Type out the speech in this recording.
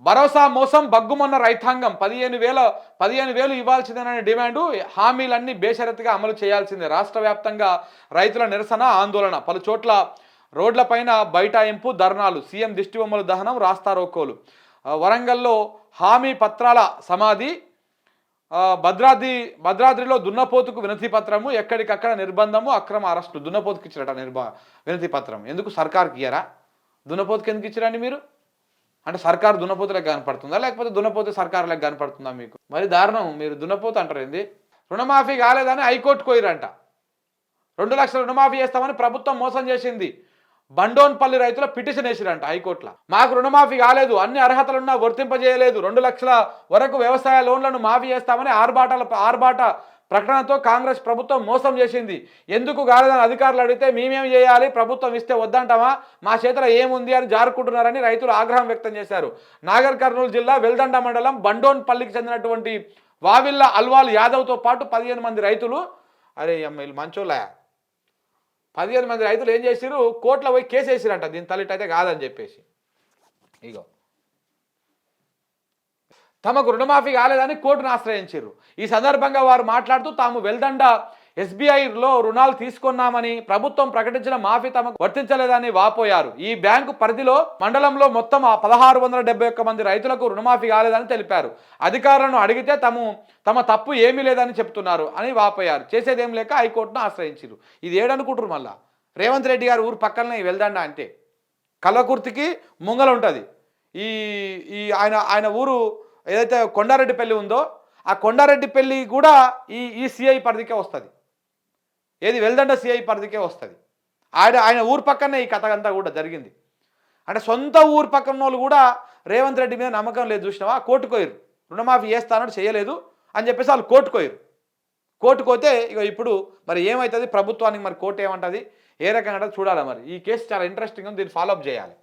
భరోసా మోసం బగ్గుమన్న రైతాంగం 15,000 ఇవ్వాల్సిందేననే డిమాండు హామీలన్నీ బేషరతుగా అమలు చేయాల్సిందే. రాష్ట్ర వ్యాప్తంగా రైతుల నిరసన ఆందోళన. పలు చోట్ల రోడ్లపైన బైఠాయింపు ధర్నాలు. సీఎం దిష్టిబొమ్మల దహనం రాస్తారోకోలు. వరంగల్లో హామీ పత్రాల సమాధి. భద్రాద్రిలో దున్నపోతుకు వినతి పత్రము. ఎక్కడికక్కడ నిర్బంధము అక్రమ అరెస్టు. దున్నపోతుకి ఇచ్చారట వినతి పత్రం. ఎందుకు సర్కార్కి ఇయ్యరా? దున్నపోతుకి ఎందుకు ఇచ్చారండి మీరు? అంటే సర్కారు దున్నపోతులకు కనపడుతుందా, లేకపోతే దున్నపోతే సర్కారులకు కనపడుతుందా మీకు? మరి దారుణం. మీరు దున్నపోతు అంటారు ఏంది? రుణమాఫీ కాలేదని హైకోర్టు కోయిరంట. 2 లక్షల రుణమాఫీ చేస్తామని ప్రభుత్వం మోసం చేసింది. బండోన్పల్లి రైతుల పిటిషన్ వేసిరంట హైకోర్టులో. మాకు రుణమాఫీ కాలేదు, అన్ని అర్హతలున్నా వర్తింపజేయలేదు, 2 లక్షల వరకు వ్యవసాయ లోన్లను మాఫీ చేస్తామని ఆర్బాట ప్రకటనతో కాంగ్రెస్ ప్రభుత్వం మోసం చేసింది. ఎందుకు కాలేదని అధికారులు అడిగితే మేమేం చేయాలి, ప్రభుత్వం ఇస్తే వద్దంటామా, మా చేతిలో ఏముంది అని జారుకుంటున్నారని రైతులు ఆగ్రహం వ్యక్తం చేశారు. నాగర్ కర్నూలు జిల్లా వెల్దండ మండలం బండోన్పల్లికి చెందినటువంటి వావిల్ల అల్వాల్ యాదవ్తో పాటు 15 మంది రైతులు, అరే వీళ్ళు మంచోళ్ళ, 15 మంది రైతులు ఏం చేసిరు, కోర్టులో పోయి కేసు వేసిరంట దీని తల్లిటైతే కాదని చెప్పేసి. ఇగో తమకు రుణమాఫీ కాలేదని కోర్టును ఆశ్రయించారు. ఈ సందర్భంగా వారు మాట్లాడుతూ తాము వెల్దండ ఎస్బీఐలో రుణాలు తీసుకున్నామని, ప్రభుత్వం ప్రకటించిన మాఫీ తమకు వర్తించలేదని వాపోయారు. ఈ బ్యాంకు పరిధిలో మండలంలో మొత్తం 1671 మంది రైతులకు రుణమాఫీ కాలేదని తెలిపారు. అధికారులను అడిగితే తమ తప్పు ఏమీ లేదని చెప్తున్నారు అని వాపోయారు. చేసేదేం లేక హైకోర్టును ఆశ్రయించారు. ఇది ఏడనుకుంటారు మళ్ళా? రేవంత్ రెడ్డి గారు ఊరు పక్కనే వెల్దండ అంటే కల్వకుర్తికి ముంగల ఉంటుంది. ఈ ఆయన ఊరు ఏదైతే కొండారెడ్డిపల్లి ఉందో ఆ కొండారెడ్డిపల్లి కూడా ఈ సిఐ పరిధికే వస్తుంది. ఏది వెల్దండ సిఐ పరిధికే వస్తుంది. ఆయన ఊరు పక్కనే ఈ కథ అంతా కూడా జరిగింది. అంటే సొంత ఊరు పక్కన వాళ్ళు కూడా రేవంత్ రెడ్డి మీద నమ్మకం లేదు, చూసినావా, కోర్టుకోయారు. రుణమాఫీ చేస్తానని చేయలేదు అని చెప్పేసి వాళ్ళు కోర్టుకోయారు. కోర్టుకోతే ఇక ఇప్పుడు మరి ఏమవుతుంది ప్రభుత్వానికి, మరి కోర్టు ఏమంటుంది, ఏ రకంగా చూడాలి. మరి ఈ కేసు చాలా ఇంట్రెస్టింగ్ ఉంది, దీన్ని ఫాలోఅప్ చేయాలి.